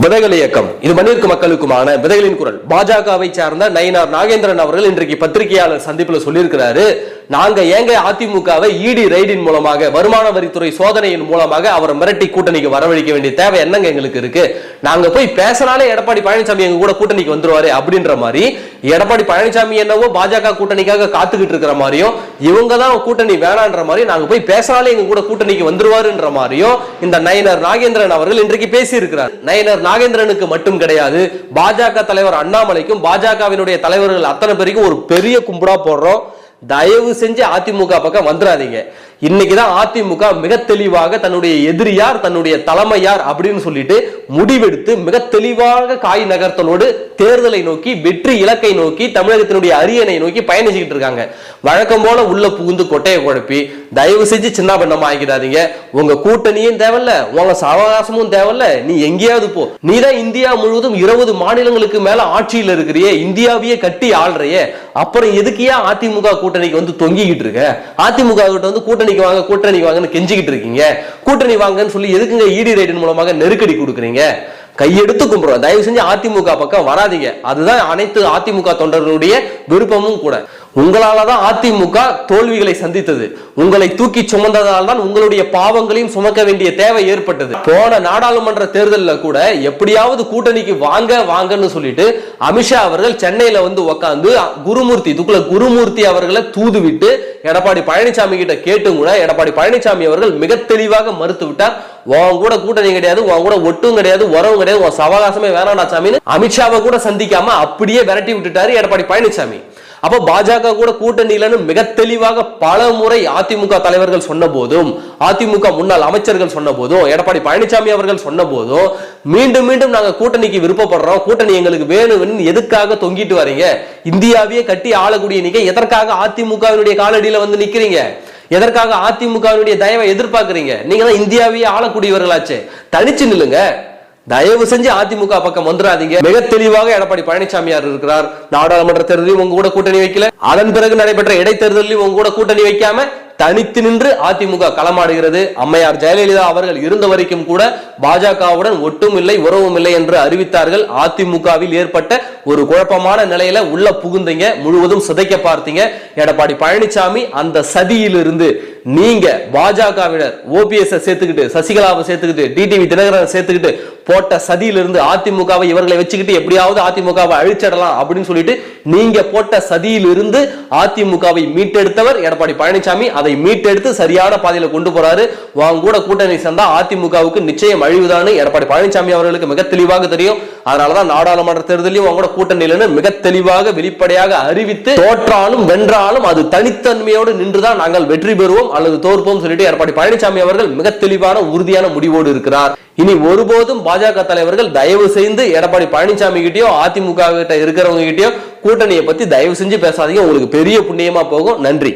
விதைகள் இயக்கம் இது மண்ணிற்கு மக்களுக்குமான விதைகளின் குரல். பாஜகவை சார்ந்த நயினார் நாகேந்திரன் அவர்கள் இன்றைக்கு பத்திரிகையாளர் சந்திப்பில் சொல்லியிருக்கிறாரு, நாங்க ஏங்க அதிமுகவை இடி ரைடின் மூலமாக வருமான வரித்துறை சோதனையின் மூலமாக அவரை மிரட்டி கூட்டணிக்கு வரவழைக்க வேண்டிய தேவை என்னங்க எங்களுக்கு இருக்கு? நாங்க போய் பேசினாலே எடப்பாடி பழனிசாமி எங்க கூட கூட்டணிக்கு வந்துருவாரு அப்படின்ற மாதிரி எடப்பாடி பழனிசாமி என்னவோ பாஜக கூட்டணிக்காக காத்துக்கிட்டு இருக்கிற மாதிரியும் இவங்க தான் கூட்டணி வேணான்ற மாதிரி நாங்க போய் பேசினாலே எங்க கூட கூட்டணிக்கு வந்துருவாருன்ற மாதிரியும் இந்த நயினார் நாகேந்திரன் அவர்கள் இன்றைக்கு பேசி இருக்கிறார். நயினார் நாகேந்திரனுக்கு மட்டும் கிடையாது, பாஜக தலைவர் அண்ணாமலைக்கும் பாஜகவினுடைய தலைவர்கள் அத்தனை பேருக்கும் ஒரு பெரிய கும்பிடா போடுறோம். தயவு செஞ்சு அதிமுக பக்கம் வந்துடாதீங்க. இன்னைக்குதான் அதிமுக மிக தெளிவாக தன்னுடைய எதிரியார் தன்னுடைய தலைமையார் அப்படின்னு சொல்லிட்டு முடிவெடுத்து மிக தெளிவாக காய் நகர்த்தலோடு தேர்தலை நோக்கி வெற்றி இலக்கை நோக்கி தமிழகத்தினுடைய அரியணை நோக்கி பயணிச்சுக்கிட்டு இருக்காங்க. வழக்கம் போல உள்ள புகுந்து கொட்டையை குழப்பி தயவு செஞ்சு சின்ன பண்ணமா ஆகிடாதீங்க. உங்க கூட்டணியும் தேவையில்ல, உங்க அவகாசமும் தேவையில்ல, நீ எங்கேயாவது போ. நீ தான் இந்தியா முழுவதும் 20 மாநிலங்களுக்கு மேல ஆட்சியில் இருக்கிறியே, இந்தியாவையே கட்டி ஆள்றையே, அப்புறம் எதுக்கியா அதிமுக கூட்டணிக்கு வந்து தொங்கிக்கிட்டு இருக்க? அதிமுக கிட்ட வந்து கூட்டணிக்கு வாங்கன்னு கெஞ்சிக்கிட்டு இருக்கீங்க. கூட்டணி வாங்கன்னு சொல்லி எதுக்குங்க இடி ரைடின் மூலமாக நெருக்கடி கொடுக்குறீங்க? கையெடுத்து கும்பிடுறோம். தயவு செஞ்சு அதிமுக பக்கம் வராதீங்க. அதுதான் அனைத்து அதிமுக தொண்டர்களுடைய விருப்பமும் கூட. உங்களாலதான் அதிமுக தோல்விகளை சந்தித்தது. உங்களை தூக்கி சுமந்ததால் தான் உங்களுடைய பாவங்களையும் சுமக்க வேண்டிய தேவை ஏற்பட்டது. போன நாடாளுமன்ற தேர்தலில் கூட எப்படியாவது கூட்டணிக்கு வாங்கன்னு சொல்லிட்டு அமித்ஷா அவர்கள் சென்னையில வந்து உட்கார்ந்து குருமூர்த்தி அவர்களை தூது விட்டு எடப்பாடி பழனிசாமி கிட்ட கேட்டும் கூட எடப்பாடி பழனிசாமி அவர்கள் மிக தெளிவாக மறுத்து விட்டார். உன் கூட கூட்டணி கிடையாது, உன் கூட ஒட்டும் கிடையாது, உறவும் கிடையாது, உன் சவகாசமே வேணாடா சாமின்னு அமித்ஷாவை கூட சந்திக்காம அப்படியே விரட்டி விட்டுட்டாரு எடப்பாடி பழனிசாமி. அப்ப பாஜக கூட கூட்டணியிலன்னு மிக தெளிவாக பல முறை அதிமுக தலைவர்கள் சொன்ன போதும், அதிமுக முன்னாள் அமைச்சர்கள் சொன்ன போதும், எடப்பாடி பழனிசாமி அவர்கள் சொன்ன போதும் மீண்டும் மீண்டும் நாங்க கூட்டணிக்கு விருப்பப்படுறோம், கூட்டணி எங்களுக்கு வேணும்னு எதுக்காக தொங்கிட்டு வரீங்க? இந்தியாவையே கட்டி ஆளக்கூடிய நீங்க எதற்காக அதிமுகவினுடைய காலடியில வந்து நிக்கிறீங்க? எதற்காக அதிமுகவினுடைய தயவை எதிர்பார்க்கிறீங்க? நீங்க தான் இந்தியாவையே ஆளக்கூடியவர்களாச்சே, தனிச்சு நில்லுங்க. தயவு செஞ்சு அதிமுக பக்கம் வந்துடாதீங்க. மிக தெளிவாக எடப்பாடி பழனிசாமியார் இருக்கிறார். நாடாளுமன்ற தேர்தலையும் உங்க கூட கூட்டணி வைக்கல, அதன் பிறகு நடைபெற்ற இடைத்தேர்தலையும் உங்க கூட கூட்டணி வைக்காம தனித்து நின்று அதிமுக களமாடுகிறது. அம்மையார் ஜெயலலிதா அவர்கள் இருந்த வரைக்கும் கூட பாஜகவுடன் ஒட்டும் இல்லை உறவும் இல்லை என்று அறிவித்தார்கள். அதிமுகவில் ஏற்பட்ட ஒரு குழப்பமான நிலையில உள்ள புகுந்தீங்க, முழுவதும் சிதைக்க பார்த்தீங்க. எடப்பாடி பழனிசாமி அந்த சதியிலிருந்து நீங்க பாஜகவினர் ஓபிஎஸ் சேர்த்துக்கிட்டு, சசிகலாவை சேர்த்துக்கிட்டு, டிடிவி தினகரன் சேர்த்துக்கிட்டு போட்ட சதியிலிருந்து அதிமுகவை இவர்களை வச்சுக்கிட்டு எப்படியாவது அதிமுகவை அழிச்சிடலாம் அப்படின்னு சொல்லிட்டு நீங்க போட்ட சதியிலிருந்து அதிமுகவை மீட்டெடுத்தவர் எடப்பாடி பழனிசாமி. அதை மீட்டெடுத்து சரியான பாதையில கொண்டு போறாரு. வாங்க கூட கூட்டணி சேர்ந்தா அதிமுகவுக்கு நிச்சயம் அழிவுதான்னு எடப்பாடி பழனிசாமி அவர்களுக்கு மிக தெளிவாக தெரியும். அதனாலதான் நாடாளுமன்ற தேர்தலையும் அவங்க கூட கூட்டணியில மிக தெளிவாக வெளிப்படையாக அறிவித்து தோற்றாலும் வென்றாலும் அது தனித்தன்மையோடு நின்றுதான் நாங்கள் வெற்றி பெறுவோம் அல்லது தோற்போம் சொல்லிட்டு எடப்பாடி பழனிசாமி அவர்கள் மிக தெளிவான உறுதியான முடிவோடு இருக்கிறார். இனி ஒருபோதும் பாஜக தலைவர்கள் தயவு செய்து எடப்பாடி பழனிசாமி கிட்டயோ அதிமுக கிட்ட இருக்கிறவங்க கிட்டயோ கூட்டணியை பத்தி தயவு செஞ்சு பேசாதீங்க. உங்களுக்கு பெரிய புண்ணியமா போகும். நன்றி.